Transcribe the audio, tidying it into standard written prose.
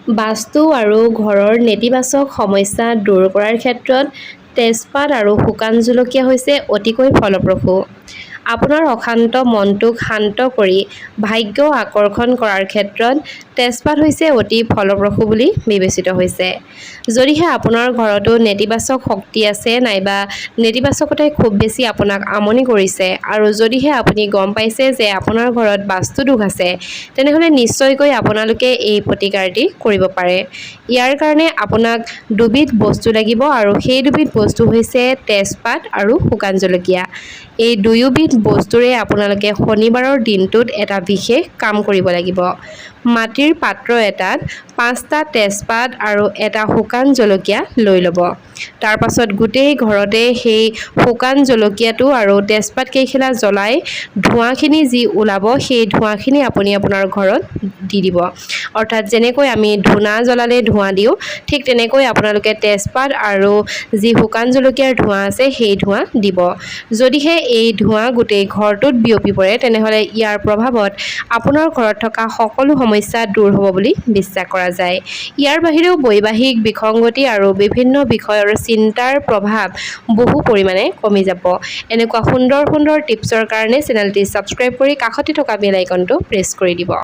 বাস্তু আৰু ঘৰৰ নেতিবাচক সমস্যা দূৰ কৰাৰ ক্ষেত্ৰত তেজপাত আৰু শুকান জলকীয়া হৈছে অতিকৈ ফলপ্ৰসূ। আপোনাৰ অশান্ত মনটোক শান্ত কৰি ভাগ্য আকৰ্ষণ কৰাৰ ক্ষেত্ৰত তেজপাত হৈছে অতি ফলপ্ৰসূ বুলি বিবেচিত হৈছে। যদিহে আপোনাৰ ঘৰতো নেতিবাচক শক্তি আছে নাইবা নেতিবাচকতাই খুব বেছি আপোনাক আমনি কৰিছে আৰু যদিহে আপুনি গম পাইছে যে আপোনাৰ ঘৰত বাস্তু দোষ আছে, তেনেহ'লে নিশ্চয়কৈ আপোনালোকে এই প্ৰতিকাৰটি কৰিব পাৰে। ইয়াৰ কাৰণে আপোনাক দুবিধ বস্তু লাগিব আৰু সেই দুবিধ বস্তু হৈছে তেজপাত আৰু শুকান জলকীয়া। এই দুয়োবিধ বস্তুৰে আপোনালোকে শনিবাৰৰ দিনটোত এটা বিশেষ কাম কৰিব লাগিব। মাটিৰ পাত্ৰ এটাত 5টা তেজপাত আৰু এটা শুকান জলকীয়া লৈ ল'ব। তাৰ পাছত গোটেই ঘৰতে সেই শুকান জলকীয়াটো আৰু তেজপাত কেইখিলা জ্বলাই ধোঁৱাখিনি যি ওলাব সেই ধোঁৱাখিনি আপুনি আপোনাৰ ঘৰত দি দিব। অৰ্থাৎ যেনেকৈ আমি ধূনা জ্বলালে ধোঁৱা দিওঁ, ঠিক তেনেকৈ আপোনালোকে তেজপাত আৰু যি শুকান জলকীয়াৰ ধোঁৱা আছে সেই ধোঁৱা দিব। যদিহে এই ধোঁৱা গোটেই ঘৰটোত বিয়পি পৰে, তেনেহ'লে ইয়াৰ প্ৰভাৱত আপোনাৰ ঘৰত থকা সকলো সমস্যা দূৰ হ'ব বুলি বিশ্বাস কৰা যায়। ইয়াৰ বাহিৰেও বৈবাহিক বিসংগতি আৰু বিভিন্ন বিষয়ৰ চিন্তাৰ প্ৰভাৱ বহু পৰিমাণে কমি যাব। এনেকুৱা সুন্দৰ সুন্দৰ টিপছৰ কাৰণে চেনেলটি ছাবস্ক্ৰাইব কৰি কাষতে থকা বেল আইকনটো প্ৰেছ কৰি দিব।